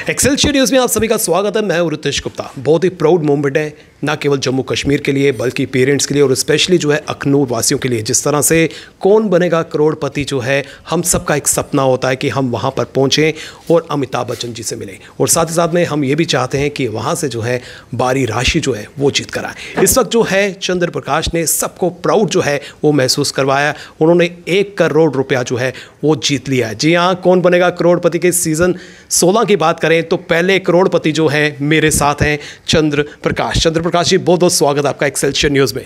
Excelsior news में आप सभी का स्वागत है। मैं हूं रितेश गुप्ता। बहुत ही प्राउड मोमेंट है, ना केवल जम्मू कश्मीर के लिए बल्कि पेरेंट्स के लिए और स्पेशली जो है अखनूर वासियों के लिए। जिस तरह से कौन बनेगा करोड़पति जो है हम सबका एक सपना होता है कि हम वहां पर पहुंचें और अमिताभ बच्चन जी से मिलें, और साथ ही साथ में हम ये भी चाहते हैं कि वहां से जो है बारी राशि जो है वो जीत कर आए। इस वक्त जो है चंद्र प्रकाश ने सबको प्राउड जो है वो महसूस करवाया। उन्होंने 1 करोड़ रुपया जो है वो जीत लिया है। जी हाँ, कौन बनेगा करोड़पति के सीज़न 16 की बात करें तो पहले करोड़पति जो हैं मेरे साथ हैं चंद्र प्रकाश जी, बहुत बहुत स्वागत आपका एक्सेलशियर न्यूज़ में।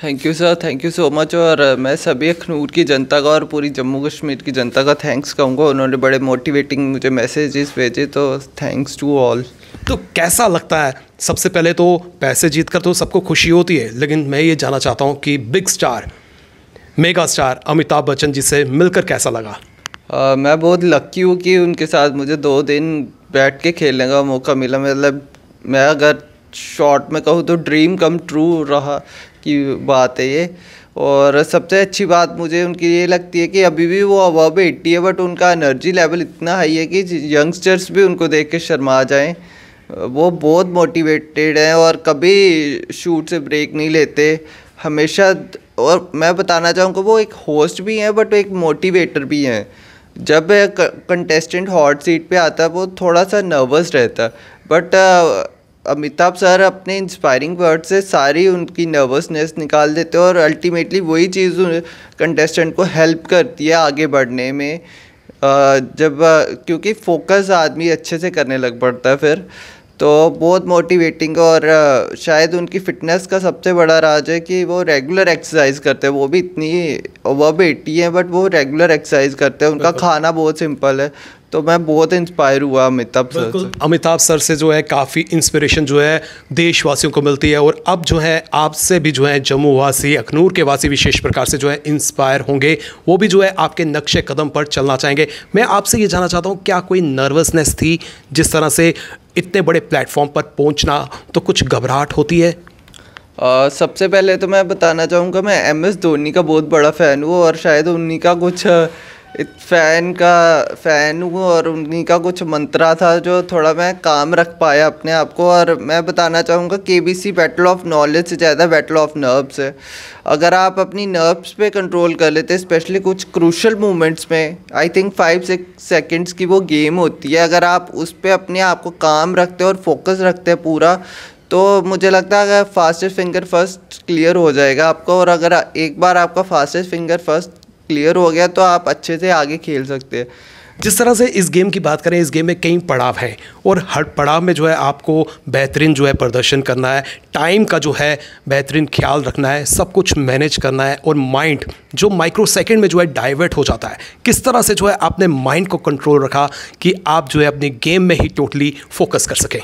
Thank you sir, thank you so much. और मैं सभी अखनूर की जनता का और पूरी जम्मू कश्मीर की जनता का थैंक्स कहूँगा। उन्होंने बड़े मोटिवेटिंग मुझे मैसेजेस भेजे, तो थैंक्स टू ऑल। तो कैसा लगता है? सबसे पहले तो पैसे जीत कर तो सबको खुशी होती है, लेकिन मैं ये जानना चाहता हूँ कि big star, mega star Amitabh Bachchan ji से मिलकर कैसा लगा? मैं बहुत लकी हूँ कि उनके साथ मुझे 2 दिन बैठ के खेलने का मौका मिला। मतलब मैं अगर शॉर्ट में कहूँ तो ड्रीम कम ट्रू रहा की बात है ये। और सबसे अच्छी बात मुझे उनकी ये लगती है कि अभी भी वो अबव 80 है, बट उनका एनर्जी लेवल इतना हाई है कि यंगस्टर्स भी उनको देख के शर्मा जाएं। वो बहुत मोटिवेटेड हैं और कभी शूट से ब्रेक नहीं लेते हमेशा। और मैं बताना चाहूँगा वो एक होस्ट भी हैं बट एक मोटिवेटर भी हैं। जब कंटेस्टेंट हॉट सीट पे आता है वो थोड़ा सा नर्वस रहता है, बट अमिताभ सर अपने इंस्पायरिंग वर्ड से सारी उनकी नर्वसनेस निकाल देते हैं और अल्टीमेटली वही चीज़ कंटेस्टेंट को हेल्प करती है आगे बढ़ने में। क्योंकि फोकस आदमी अच्छे से करने लग पड़ता है फिर, तो बहुत मोटिवेटिंग। और शायद उनकी फ़िटनेस का सबसे बड़ा राज है कि वो रेगुलर एक्सरसाइज करते हैं। वो भी इतनी अबव 80 है बट वो रेगुलर एक्सरसाइज करते हैं। उनका खाना बहुत सिंपल है, तो मैं बहुत इंस्पायर हुआ अमिताभ सर से। अमिताभ सर से जो है काफ़ी इंस्पिरेशन जो है देशवासियों को मिलती है, और अब जो है आपसे भी जो है जम्मू वासी, अखनूर के वासी विशेष प्रकार से जो है इंस्पायर होंगे। वो भी जो है आपके नक्शे कदम पर चलना चाहेंगे। मैं आपसे ये जानना चाहता हूँ, क्या कोई नर्वसनेस थी? जिस तरह से इतने बड़े प्लेटफॉर्म पर पहुँचना, तो कुछ घबराहट होती है? सबसे पहले तो मैं बताना चाहूँगा मैं MS धोनी का बहुत बड़ा फ़ैन हूँ, और शायद उन्हीं का कुछ फ़ैन हूँ और उन्हीं का कुछ मंत्रा था जो थोड़ा मैं काम रख पाया अपने आप को। और मैं बताना चाहूँगा KBC बैटल ऑफ नॉलेज से ज़्यादा बैटल ऑफ नर्व्स है। अगर आप अपनी नर्व्स पे कंट्रोल कर लेते, स्पेशली कुछ क्रूशल मोमेंट्स में, आई थिंक 5-6 सेकेंड्स की वो गेम होती है, अगर आप उस पर अपने आप को काम रखते और फोकस रखते हैं पूरा, तो मुझे लगता है अगर फास्टेस्ट फिंगर फर्स्ट क्लियर हो जाएगा आपको। और अगर एक बार आपका फास्टेस्ट फिंगर फर्स्ट क्लियर हो गया तो आप अच्छे से आगे खेल सकते हैं। जिस तरह से इस गेम की बात करें, इस गेम में कई पड़ाव हैं और हर पड़ाव में जो है आपको बेहतरीन जो है प्रदर्शन करना है, टाइम का जो है बेहतरीन ख्याल रखना है, सब कुछ मैनेज करना है, और माइंड जो माइक्रो सेकेंड में जो है डाइवर्ट हो जाता है, किस तरह से जो है आपने माइंड को कंट्रोल रखा कि आप जो है अपनी गेम में ही टोटली फोकस कर सकें?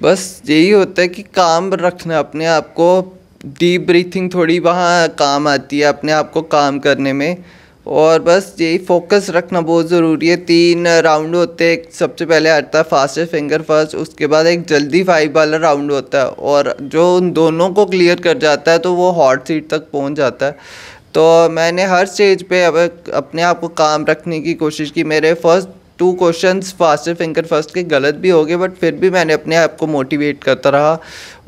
बस यही होता है कि काम रखना अपने आप को। डीप ब्रीथिंग थोड़ी वहाँ काम आती है अपने आप को काम करने में, और बस यही फोकस रखना बहुत ज़रूरी है। 3 राउंड होते हैं। सबसे पहले आता है फास्टेस्ट फिंगर फर्स्ट, उसके बाद एक जल्दी 5 वाला राउंड होता है, और जो उन दोनों को क्लियर कर जाता है तो वो हॉट सीट तक पहुंच जाता है। तो मैंने हर स्टेज पे अब अपने आप को काम रखने की कोशिश की। मेरे first 2 questions fastest finger first के गलत भी हो गए, बट फिर भी मैंने अपने आप को मोटिवेट करता रहा।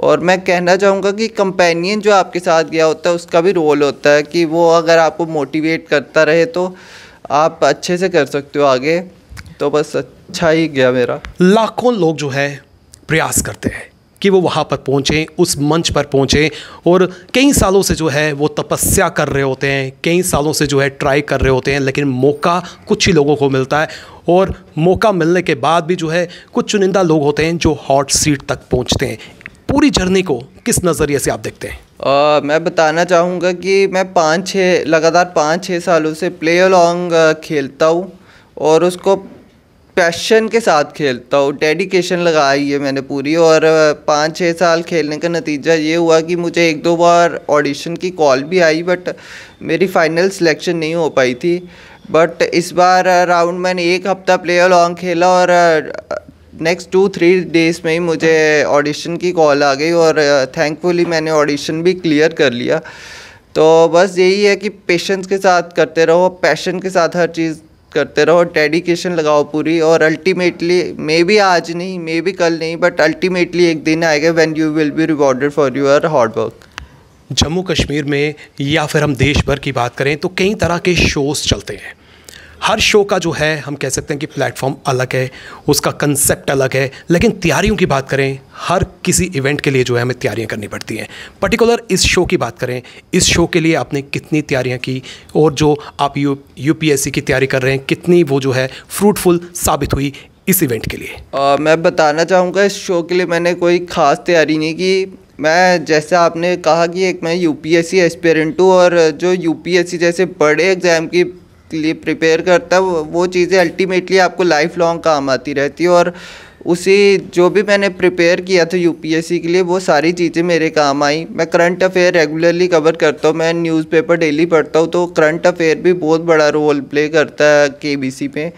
और मैं कहना चाहूँगा कि कंपेनियन जो आपके साथ गया होता है उसका भी रोल होता है कि वो अगर आपको मोटिवेट करता रहे तो आप अच्छे से कर सकते हो आगे। तो बस अच्छा ही गया मेरा। लाखों लोग जो है प्रयास करते हैं कि वो वहाँ पर पहुँचें, उस मंच पर पहुँचें, और कई सालों से जो है वो तपस्या कर रहे होते हैं, कई सालों से जो है ट्राई कर रहे होते हैं, लेकिन मौका कुछ ही लोगों को मिलता है। और मौका मिलने के बाद भी जो है कुछ चुनिंदा लोग होते हैं जो हॉट सीट तक पहुँचते हैं। पूरी जर्नी को किस नज़रिए से आप देखते हैं? मैं बताना चाहूँगा कि मैं लगातार 5-6 सालों से प्ले अलॉन्ग खेलता हूँ, और उसको पैशन के साथ खेलता हूँ। डेडिकेशन लगाई है मैंने पूरी, और 5-6 साल खेलने का नतीजा ये हुआ कि मुझे 1-2 बार ऑडिशन की कॉल भी आई, बट मेरी फाइनल सिलेक्शन नहीं हो पाई थी। बट इस बार राउंड मैंने 1 हफ्ता प्ले अलॉन्ग खेला, और नेक्स्ट 2-3 डेज़ में ही मुझे ऑडिशन की कॉल आ गई, और थैंकफुली मैंने ऑडिशन भी क्लियर कर लिया। तो बस यही है कि पेशेंस के साथ करते रहो, पैशन के साथ हर चीज़ करते रहो, डेडिकेशन लगाओ पूरी, और अल्टीमेटली मे बी आज नहीं, मे बी कल नहीं, बट अल्टीमेटली एक दिन आएगा when you will be rewarded for your hard work. Jammu Kashmir में या फिर हम देश भर की बात करें तो कई तरह के शोज़ चलते हैं। हर शो का जो है हम कह सकते हैं कि प्लेटफॉर्म अलग है, उसका कंसेप्ट अलग है, लेकिन तैयारियों की बात करें, हर किसी इवेंट के लिए जो है हमें तैयारियां करनी पड़ती हैं। पर्टिकुलर इस शो की बात करें, इस शो के लिए आपने कितनी तैयारियां की, और जो आप यूपीएससी की तैयारी कर रहे हैं कितनी वो जो है फ्रूटफुल साबित हुई इस इवेंट के लिए? मैं बताना चाहूँगा, इस शो के लिए मैंने कोई ख़ास तैयारी नहीं की। मैं, जैसे आपने कहा कि एक मैं यूपीएससी एस्पिरेंट हूँ, और जो यूपीएससी जैसे बड़े एग्ज़ाम के लिए प्रिपेयर करता है वो चीज़ें अल्टीमेटली आपको लाइफ लॉन्ग काम आती रहती है, और उसी जो भी मैंने प्रिपेयर किया था यूपीएससी के लिए वो सारी चीज़ें मेरे काम आई। मैं करंट अफेयर रेगुलरली कवर करता हूँ, मैं न्यूज़पेपर डेली पढ़ता हूँ, तो करंट अफेयर भी बहुत बड़ा रोल प्ले करता है केबीसी पे।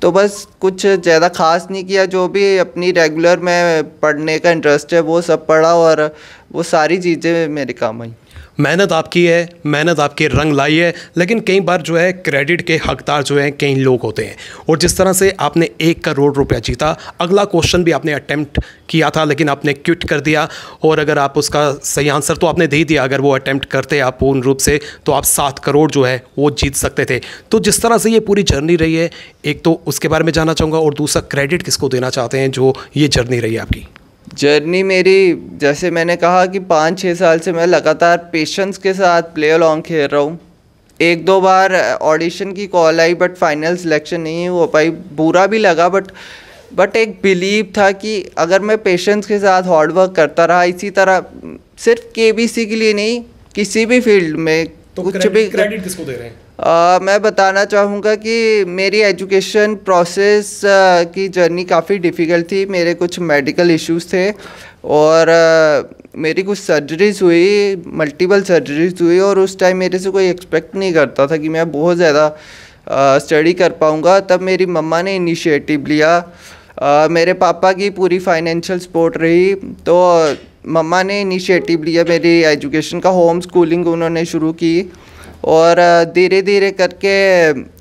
तो बस कुछ ज़्यादा ख़ास नहीं किया, जो भी अपनी रेगुलर में पढ़ने का इंटरेस्ट है वो सब पढ़ा, और वो सारी चीज़ें मेरे काम आई। मेहनत आपकी है, मेहनत आपके रंग लाई है, लेकिन कई बार जो है क्रेडिट के हकदार जो हैं कई लोग होते हैं। और जिस तरह से आपने 1 करोड़ रुपया जीता, अगला क्वेश्चन भी आपने अटेम्प्ट किया था लेकिन आपने क्विट कर दिया, और अगर आप उसका सही आंसर तो आपने दे ही दिया, अगर वो अटेम्प्ट करते आप पूर्ण रूप से तो आप 7 करोड़ जो है वो जीत सकते थे। तो जिस तरह से ये पूरी जर्नी रही है, एक तो उसके बारे में जानना चाहूँगा, और दूसरा क्रेडिट किसको देना चाहते हैं जो ये जर्नी रही है आपकी? जर्नी मेरी, जैसे मैंने कहा कि 5-6 साल से मैं लगातार पेशेंस के साथ प्ले अलॉन्ग खेल रहा हूँ। 1-2 बार ऑडिशन की call I but final selection नहीं हो पाई, बुरा भी लगा, बट एक बिलीव था कि अगर मैं पेशेंस के साथ हार्ड वर्क करता रहा इसी तरह, सिर्फ केबीसी के लिए नहीं, किसी भी फील्ड में तो कुछ भी। क्रेडिट किसको दे रहे हैं? मैं बताना चाहूँगा कि मेरी एजुकेशन प्रोसेस की जर्नी काफ़ी डिफ़िकल्ट थी। मेरे कुछ मेडिकल इश्यूज़ थे, और मेरी कुछ सर्जरीज़ हुई, मल्टीपल सर्जरीज़ हुई, और उस टाइम मेरे से कोई एक्सपेक्ट नहीं करता था कि मैं बहुत ज़्यादा स्टडी कर पाऊँगा। तब मेरी मम्मा ने इनिशिएटिव लिया, मेरे पापा की पूरी फाइनेंशियल सपोर्ट रही, तो मम्मा ने इनिशिएटिव लिया मेरी एजुकेशन का। होम स्कूलिंग उन्होंने शुरू की, और धीरे धीरे करके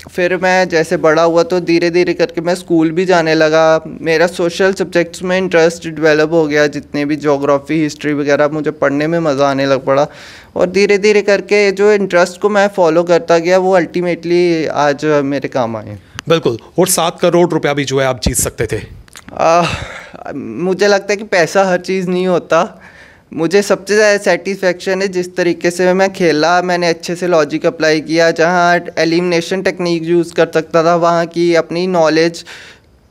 फिर मैं जैसे बड़ा हुआ तो धीरे धीरे करके मैं स्कूल भी जाने लगा। मेरा सोशल सब्जेक्ट्स में इंटरेस्ट डेवलप हो गया, जितने भी ज्योग्राफी, हिस्ट्री वगैरह मुझे पढ़ने में मज़ा आने लग पड़ा, और धीरे धीरे करके जो इंटरेस्ट को मैं फॉलो करता गया वो अल्टीमेटली आज मेरे काम आए। बिल्कुल, और 7 करोड़ रुपया भी जो है आप जीत सकते थे। मुझे लगता है कि पैसा हर चीज़ नहीं होता। मुझे सबसे ज़्यादा सेटिस्फेक्शन है जिस तरीके से मैं खेला, मैंने अच्छे से लॉजिक अप्लाई किया, जहाँ एलिमिनेशन टेक्निक यूज़ कर सकता था वहाँ की अपनी नॉलेज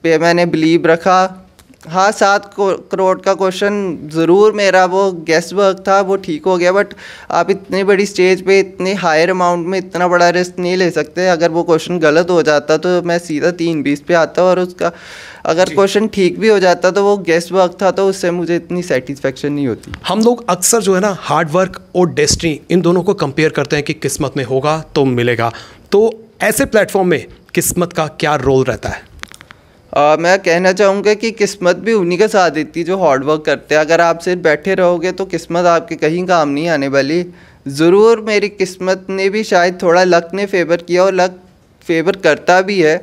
पे मैंने बिलीव रखा। हाँ, 7 करोड़ का क्वेश्चन ज़रूर मेरा वो गेस वर्क था, वो ठीक हो गया, बट आप इतनी बड़ी स्टेज पे इतने हायर अमाउंट में इतना बड़ा रिस्क नहीं ले सकते। अगर वो क्वेश्चन गलत हो जाता तो मैं सीधा 3-20 पे आता, और उसका अगर क्वेश्चन ठीक भी हो जाता तो वो गेस वर्क था, तो उससे मुझे इतनी सेटिस्फेक्शन नहीं होती। हम लोग अक्सर जो है ना हार्ड वर्क और डेस्टिनी इन दोनों को कंपेयर करते हैं कि किस्मत में होगा तो मिलेगा। तो ऐसे प्लेटफॉर्म में किस्मत का क्या रोल रहता है? मैं कहना चाहूँगा कि किस्मत भी उन्हीं का साथ देती है जो हार्ड वर्क करते हैं। अगर आप सिर्फ बैठे रहोगे तो किस्मत आपके कहीं काम नहीं आने वाली। ज़रूर मेरी किस्मत ने भी शायद थोड़ा लक ने फेवर किया, और लक फेवर करता भी है।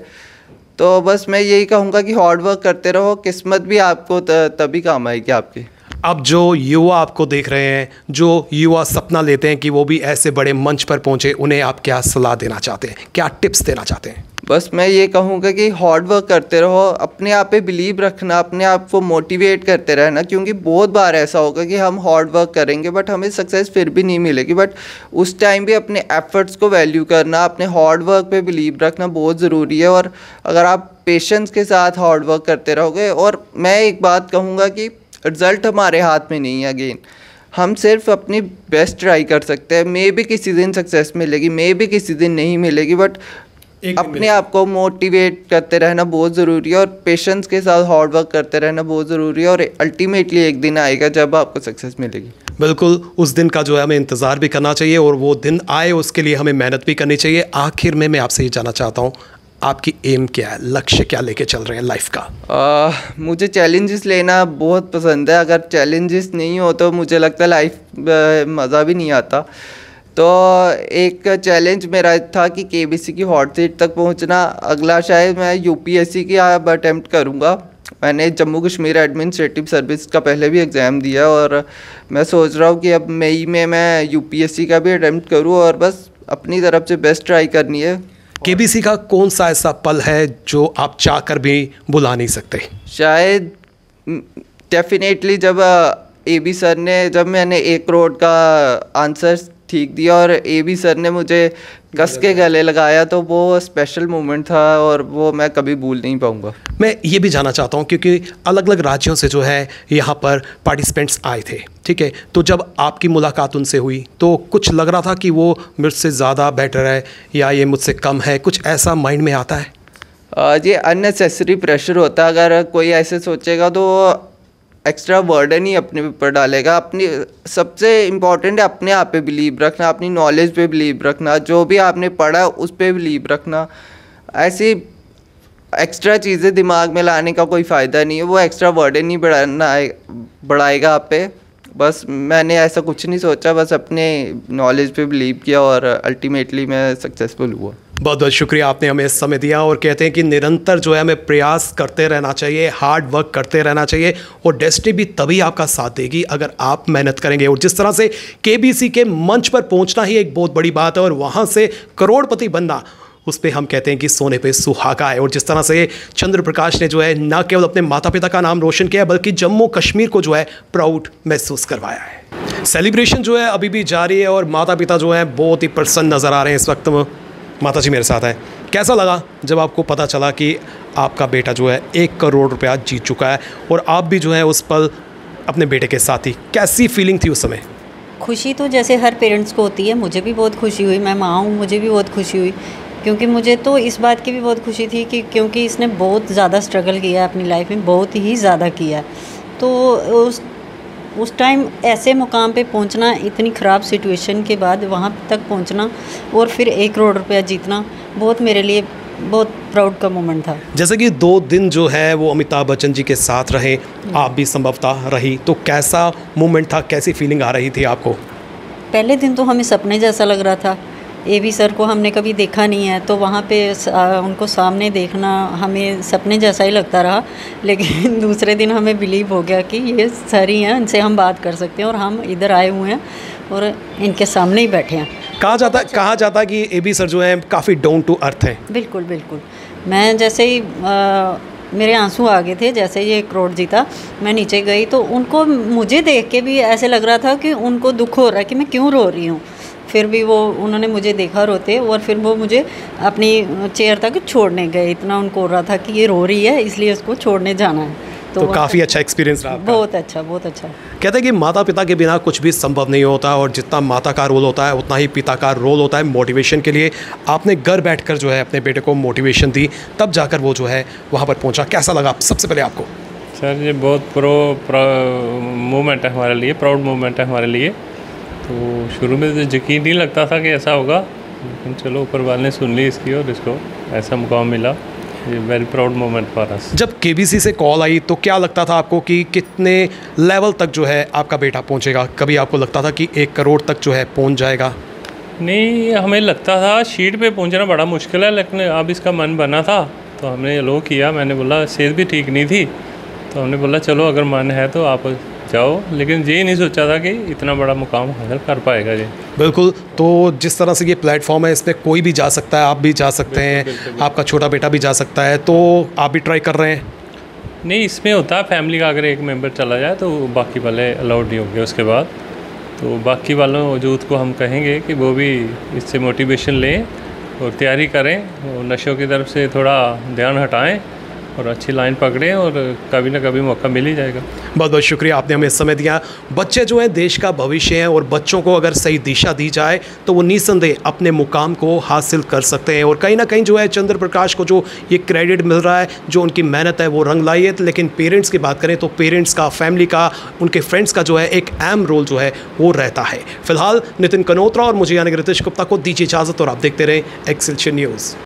तो बस मैं यही कहूँगा कि हार्ड वर्क करते रहो, किस्मत भी आपको तभी काम आएगी आपके। अब जो युवा आपको देख रहे हैं, जो युवा सपना लेते हैं कि वो भी ऐसे बड़े मंच पर पहुँचे, उन्हें आप क्या सलाह देना चाहते हैं, क्या टिप्स देना चाहते हैं? बस मैं ये कहूँगा कि हार्ड वर्क करते रहो, अपने आप पे बिलीव रखना, अपने आप को मोटिवेट करते रहना, क्योंकि बहुत बार ऐसा होगा कि हम हार्ड वर्क करेंगे बट हमें सक्सेस फिर भी नहीं मिलेगी। बट उस टाइम भी अपने एफर्ट्स को वैल्यू करना, अपने हार्ड वर्क पे बिलीव रखना बहुत ज़रूरी है। और अगर आप पेशेंस के साथ हार्ड वर्क करते रहोगे, और मैं एक बात कहूँगा कि रिज़ल्ट हमारे हाथ में नहीं है। अगेन हम सिर्फ अपनी बेस्ट ट्राई कर सकते हैं। मे भी किसी दिन सक्सेस मिलेगी, मे भी किसी दिन नहीं मिलेगी, बट अपने आप को मोटिवेट करते रहना बहुत ज़रूरी है, और पेशेंस के साथ हार्ड वर्क करते रहना बहुत ज़रूरी है, और अल्टीमेटली एक दिन आएगा जब आपको सक्सेस मिलेगी। बिल्कुल, उस दिन का जो है हमें इंतज़ार भी करना चाहिए, और वो दिन आए उसके लिए हमें मेहनत भी करनी चाहिए। आखिर में मैं आपसे ये जानना चाहता हूँ, आपकी एम क्या है, लक्ष्य क्या लेके चल रहे हैं लाइफ का? मुझे चैलेंजेस लेना बहुत पसंद है। अगर चैलेंजेस नहीं हो तो मुझे लगता है लाइफ मज़ा भी नहीं आता। तो एक चैलेंज मेरा था कि केबीसी की हॉट सीट तक पहुंचना। अगला शायद मैं यूपीएससी की अब अटेम्प्ट करूंगा। मैंने जम्मू कश्मीर एडमिनिस्ट्रेटिव सर्विस का पहले भी एग्ज़ाम दिया और मैं सोच रहा हूँ कि अब मई में मैं यूपीएससी का भी अटेम्प्ट करूँ और बस अपनी तरफ से बेस्ट ट्राई करनी है। केबीसी का कौन सा ऐसा पल है जो आप चाहकर भी भुला नहीं सकते? शायद डेफिनेटली जब एबी सर ने, जब मैंने 1 करोड़ का आंसर ठीक दिया और एबी सर ने मुझे कस के गले लगाया, तो वो स्पेशल मोमेंट था और वो मैं कभी भूल नहीं पाऊंगा। मैं ये भी जानना चाहता हूँ क्योंकि अलग अलग राज्यों से जो है यहाँ पर पार्टिसिपेंट्स आए थे, ठीक है, तो जब आपकी मुलाकात उनसे हुई तो कुछ लग रहा था कि वो मुझसे ज़्यादा बेटर है या ये मुझसे कम है, कुछ ऐसा माइंड में आता है? ये अननेसेसरी प्रेशर होता है। अगर कोई ऐसे सोचेगा तो एक्स्ट्रा बर्डन ही अपने ऊपर डालेगा। अपनी सबसे इम्पॉर्टेंट है अपने आप पे बिलीव रखना, अपनी नॉलेज पे बिलीव रखना, जो भी आपने पढ़ा उस पे बिलीव रखना। ऐसी एक्स्ट्रा चीज़ें दिमाग में लाने का कोई फ़ायदा नहीं है, वो एक्स्ट्रा बर्डन ही बढ़ाएगा आप पे। बस मैंने ऐसा कुछ नहीं सोचा, बस अपने नॉलेज पे बिलीव किया और अल्टीमेटली मैं सक्सेसफुल हुआ। बहुत बहुत शुक्रिया, आपने हमें समय दिया। और कहते हैं कि निरंतर जो है हमें प्रयास करते रहना चाहिए, हार्ड वर्क करते रहना चाहिए और डेस्टिनी भी तभी आपका साथ देगी अगर आप मेहनत करेंगे। और जिस तरह से केबीसी के मंच पर पहुंचना ही एक बहुत बड़ी बात है और वहां से करोड़पति बनना, उस पर हम कहते हैं कि सोने पे सुहागा है। और जिस तरह से चंद्र प्रकाश ने जो है न केवल अपने माता पिता का नाम रोशन किया बल्कि जम्मू कश्मीर को जो है प्राउड महसूस करवाया है। सेलिब्रेशन जो है अभी भी जारी है और माता पिता जो है बहुत ही प्रसन्न नज़र आ रहे हैं इस वक्त। माता जी मेरे साथ हैं, कैसा लगा जब आपको पता चला कि आपका बेटा जो है 1 करोड़ रुपया जीत चुका है और आप भी जो है उस पल अपने बेटे के साथ ही, कैसी फीलिंग थी उस समय? खुशी तो जैसे हर पेरेंट्स को होती है, मुझे भी बहुत खुशी हुई। मैं माँ हूँ, मुझे भी बहुत खुशी हुई क्योंकि मुझे तो इस बात की भी बहुत खुशी थी कि क्योंकि इसने बहुत ज़्यादा स्ट्रगल किया है अपनी लाइफ में, बहुत ही ज़्यादा किया। तो उस टाइम ऐसे मुकाम पे पहुंचना, इतनी ख़राब सिचुएशन के बाद वहाँ तक पहुंचना और फिर 1 करोड़ रुपया जीतना, बहुत मेरे लिए बहुत प्राउड का मोमेंट था। जैसे कि 2 दिन जो है वो अमिताभ बच्चन जी के साथ रहे, आप भी संभवतः रही, तो कैसा मोमेंट था, कैसी फीलिंग आ रही थी आपको? पहले दिन तो हमें सपने जैसा लग रहा था। एबी सर को हमने कभी देखा नहीं है, तो वहाँ पे उनको सामने देखना हमें सपने जैसा ही लगता रहा। लेकिन दूसरे दिन हमें बिलीव हो गया कि ये सर ही हैं, इनसे हम बात कर सकते हैं और हम इधर आए हुए हैं और इनके सामने ही बैठे हैं। कहा जाता है कि एबी सर जो है काफ़ी डाउन टू अर्थ हैं। बिल्कुल बिल्कुल। मैं जैसे ही मेरे आंसू आ गए थे, जैसे ये 1 करोड़ जीता, मैं नीचे गई तो उनको मुझे देख के भी ऐसे लग रहा था कि उनको दुख हो रहा है कि मैं क्यों रो रही हूँ। फिर भी वो उन्होंने मुझे देखा रोते और फिर वो मुझे अपनी चेयर तक छोड़ने गए। इतना उनको हो रहा था कि ये रो रही है इसलिए उसको छोड़ने जाना है। तो काफ़ी अच्छा एक्सपीरियंस रहा आपका। बहुत अच्छा, बहुत अच्छा। कहते हैं कि माता पिता के बिना कुछ भी संभव नहीं होता और जितना माता का रोल होता है उतना ही पिता का रोल होता है मोटिवेशन के लिए। आपने घर बैठकर जो है अपने बेटे को मोटिवेशन दी, तब जाकर वो जो है वहाँ पर पहुँचा। कैसा लगा सबसे पहले आपको? सर ये बहुत मोमेंट है हमारे लिए, प्राउड मोमेंट है हमारे लिए। तो शुरू में तो यकीन नहीं लगता था कि ऐसा होगा, लेकिन चलो ऊपर वाले ने सुन ली इसकी और इसको ऐसा मुकाम मिला। ये very proud moment for us. जब केबीसी से कॉल आई तो क्या लगता था आपको कि कितने लेवल तक जो है आपका बेटा पहुंचेगा? कभी आपको लगता था कि 1 करोड़ तक जो है पहुंच जाएगा? नहीं, हमें लगता था शीट पे पहुंचना बड़ा मुश्किल है, लेकिन अब इसका मन बना था तो हमने लो किया। मैंने बोला सेहत भी ठीक नहीं थी तो हमने बोला चलो अगर मन है तो आप जाओ, लेकिन ये नहीं सोचा था कि इतना बड़ा मुकाम हासिल कर पाएगा जी। बिल्कुल। तो जिस तरह से ये प्लेटफॉर्म है, इसमें कोई भी जा सकता है, आप भी जा सकते हैं, बिल्कुल। आपका छोटा बेटा भी जा सकता है, तो आप भी ट्राई कर रहे हैं? नहीं, इसमें होता है फैमिली का अगर एक मेंबर चला जाए तो बाकी वाले अलाउड नहीं होंगे उसके बाद। तो बाकी वालों यूथ को हम कहेंगे कि वो भी इससे मोटिवेशन लें और तैयारी करें और नशों की तरफ से थोड़ा ध्यान हटाएँ और अच्छी लाइन पकड़ें और कभी ना कभी मौका मिल ही जाएगा। बहुत बहुत शुक्रिया, आपने हमें समय दिया। बच्चे जो हैं देश का भविष्य हैं और बच्चों को अगर सही दिशा दी जाए तो वो निस्संदेह अपने मुकाम को हासिल कर सकते हैं। और कहीं ना कहीं जो है चंद्र प्रकाश को जो ये क्रेडिट मिल रहा है, जो उनकी मेहनत है वो रंग लाई है। लेकिन पेरेंट्स की बात करें तो पेरेंट्स का, फैमिली का, उनके फ्रेंड्स का जो है एक अहम रोल जो है वो रहता है। फिलहाल नितिन कनोत्रा और मुझे यानी रितेश गुप्ता को दीजिए इजाज़त और आप देखते रहें एक्सेलशियर न्यूज़।